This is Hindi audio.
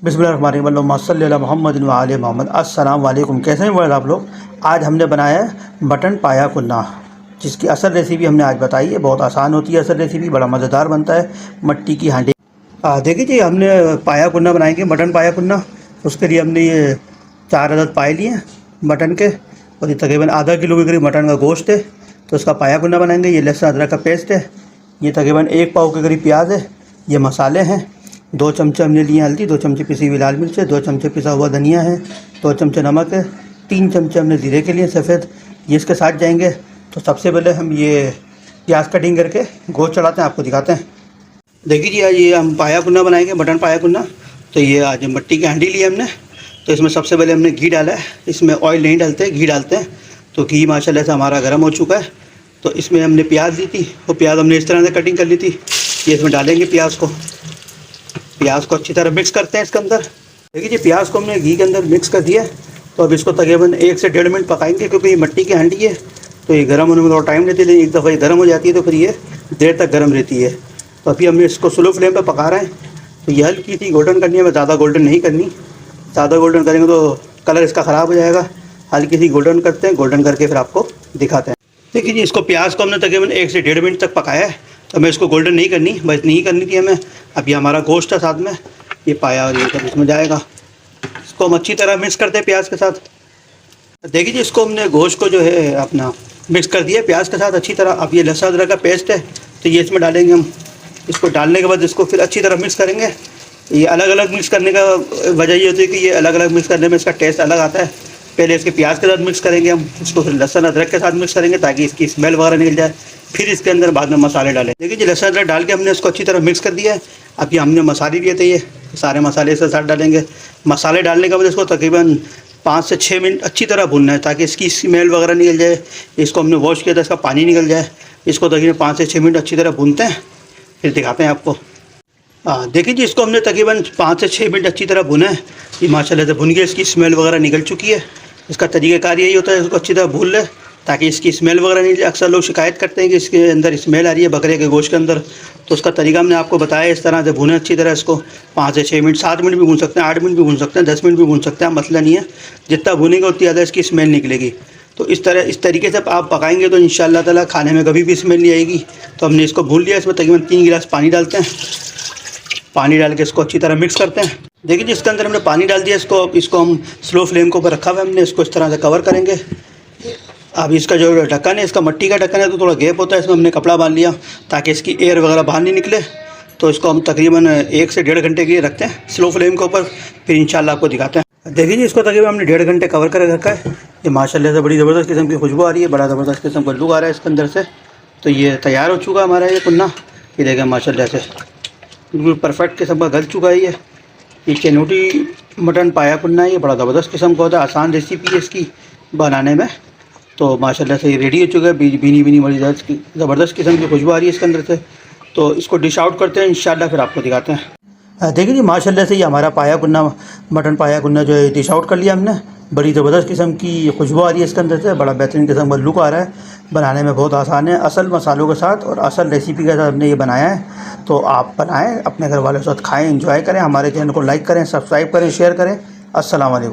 बिस्मिल्लाहिर्रहमानिर्रहीम सल्लल्लाहु अला मुहम्मद व आले मोहम्मद। अस्सलाम वालेकुम। कैसे हैं वर्ल्ड आप लोग। आज हमने बनाया है मटन पाया कुन्ना, जिसकी असल रेसिपी हमने आज बताई है। बहुत आसान होती है असल रेसिपी, बड़ा मज़ेदार बनता है। मट्टी की हांडी देखिए जी, हमने पाया कुन्ना बनाएंगे, मटन पाया कुन्ना। उसके लिए हमने ये 4 अदद पाए लिए मटन के, और ये तकरीबन आधा किलो के करीब मटन का गोश्त है। तो उसका पाया कुन्ना बनाएंगे। ये लहसुन अदरक का पेस्ट है, ये तकरीबन 1 पाव के करीब प्याज है, ये मसाले हैं। 2 चमचे हमने लिए हल्दी, 2 चमचे पिसी हुई लाल मिर्च है, 2 चमचे पिसा हुआ धनिया है, 2 चमचे नमक है, 3 चमचे हमने जीरे के लिए सफ़ेद, ये इसके साथ जाएंगे। तो सबसे पहले हम ये प्याज कटिंग करके गोश्त चढ़ाते हैं, आपको दिखाते हैं। देखिए जी, आज ये हम पाया कुन्ना बनाएंगे, मटन पाया कुन्ना। तो ये आज मट्टी की हांडी ली है हमने। तो इसमें सबसे पहले हमने घी डाला है। इसमें ऑयल नहीं डालते, घी डालते हैं। तो घी माशाल्लाह से हमारा गर्म हो चुका है। तो इसमें हमने प्याज ली थी, वो प्याज हमने इस तरह से कटिंग कर ली थी। ये इसमें डालेंगे प्याज को अच्छी तरह मिक्स करते हैं इसके अंदर। देखिए जी, प्याज को हमने घी के अंदर मिक्स कर दिया। तो अब इसको तकरीबन 1 से 1.5 मिनट पकाएंगे, क्योंकि ये मट्टी की हांडी है तो ये गर्म होने में थोड़ा टाइम लेती है। लेकिन एक दफ़ा ये गर्म हो जाती है तो फिर ये देर तक गर्म रहती है। तो अभी हमने इसको स्लो फ्लेम पर पका रहे हैं। तो ये हल्की सी गोल्डन करनी है, ज़्यादा गोल्डन नहीं करनी। ज़्यादा गोल्डन करेंगे तो कलर इसका ख़राब हो जाएगा। हल्की सी गोल्डन करते हैं, गोल्डन करके फिर आपको दिखाते हैं। देखिए जी, इसको प्याज को हमने तकरीबन 1 से 1.5 मिनट तक पकाया है। तो हमें इसको गोल्डन नहीं करनी, बस नहीं करनी थी हमें। अब ये हमारा गोश्त है साथ में, ये पाया और ये सब इसमें जाएगा। इसको हम अच्छी तरह मिक्स करते हैं प्याज के साथ। देखिए जी, इसको हमने गोश्त को जो है अपना मिक्स कर दिया प्याज के साथ अच्छी तरह। अब ये लहसुन अदरक का पेस्ट है, तो ये इसमें डालेंगे हम। इसको डालने के बाद इसको फिर अच्छी तरह मिक्स करेंगे। ये अलग अलग मिक्स करने का वजह ये होती है कि ये अलग अलग मिक्स करने में इसका टेस्ट अलग आता है। पहले इसके प्याज के साथ मिक्स करेंगे हम, इसको फिर लहसुन अदरक के साथ मिक्स करेंगे ताकि इसकी स्मेल वगैरह निकल जाए। फिर इसके अंदर बाद में मसाले डालें। देखिए जी, लहसुन अदरक डाल के हमने इसको अच्छी तरह मिक्स कर दिया है। अब ये हमने मसाले लिए थे, ये सारे मसाले इसके साथ डालेंगे। मसाले डालने के बाद इसको तकरीबन 5 से 6 मिनट अच्छी तरह भूनना है ताकि इसकी स्मेल वगैरह निकल जाए। इसको हमने वॉश किया था, इसका पानी निकल जाए। इसको तकरीबन 5 से 6 मिनट अच्छी तरह भूनते हैं, फिर दिखाते हैं आपको। देखिए जी, इसको हमने तकरीबन 5 से 6 मिनट अच्छी तरह भुना है। ये माशाल्लाह से भुन के इसकी स्मेल वगैरह निकल चुकी है। इसका तरीक़ाकार यही होता है, इसको अच्छी तरह भून ले ताकि इसकी स्मेल वगैरह नहीं। अक्सर लोग शिकायत करते हैं कि इसके अंदर स्मेल आ रही है बकरे के गोश्त के अंदर। तो उसका तरीका हमने आपको बताया, इस तरह से भुने अच्छी तरह इसको 5 से 6 मिनट, 7 मिनट भी भून सकते हैं, 8 मिनट भी भून सकते हैं, 10 मिनट भी भून सकते हैं, मसला नहीं है। जितना भुनेंगे उतनी ज़्यादा इसकी स्मेल निकलेगी। तो इस तरीके से आप पकाएंगे तो इंशाअल्लाह ताला खाने में कभी भी स्मेल नहीं आएगी। तो हमने इसको भून लिया। इसमें तकरीबन 3 गिलास पानी डालते हैं। पानी डाल के इसको अच्छी तरह मिक्स करते हैं। देखिए जी, इसके अंदर हमने पानी डाल दिया। इसको हम स्लो फ्लेम के ऊपर रखा हुआ है हमने। इसको इस तरह से कवर करेंगे। अब इसका जो ढक्कन है, इसका मट्टी का ढक्कन है तो थोड़ा गैप होता है, इसमें हमने कपड़ा बांध लिया ताकि इसकी एयर वगैरह बाहर नहीं निकले। तो इसको हम तकरीबन 1 से 1.5 घंटे के लिए रखते हैं स्लो फ्लेम के ऊपर, फिर इंशाल्लाह आपको दिखाते हैं। देखिए जी, इसको तकरीबन हमने 1.5 घंटे कवर करके रखा है। ये माशाल्लाह से बड़ी ज़बरदस्त किस्म की खुशबू आ रही है, बड़ा ज़बरदस्त किस्म का लुक आ रहा है इसके अंदर से। तो ये तैयार हो चुका हमारा ये कुन्ना। ये देखें माशाल्लाह से बिल्कुल परफेक्ट किस्म का गल चुका है। ये चनूटी मटन पाया कुन्ना है, ये बड़ा ज़बरदस्त किस्म का होता है। आसान रेसिपी है इसकी बनाने में। तो माशाल्लाह से ये रेडी हो चुका है। बीनी बड़ी ज़बरदस्त किस्म की खुशबू आ रही है इसके अंदर से। तो इसको डिश आउट करते हैं इंशाल्लाह, फिर आपको दिखाते हैं। देखिए जी, माशाल्लाह से ये हमारा पाया कुन्ना, मटन पाया कुन्ना जो है डिश आउट कर लिया हमने। बड़ी ज़बरदस्त किस्म की खुशबू आ रही है इसके अंदर से, बड़ा बेहतरीन किस्म का लुक आ रहा है। बनाने में बहुत आसान है, असल मसालों के साथ और असल रेसिपी के साथ हमने ये बनाया है। तो आप बनाएं, अपने घर वालों के साथ खाएं, एंजॉय करें। हमारे चैनल को लाइक करें, सब्सक्राइब करें, शेयर करें। अस्सलाम वालेकुम।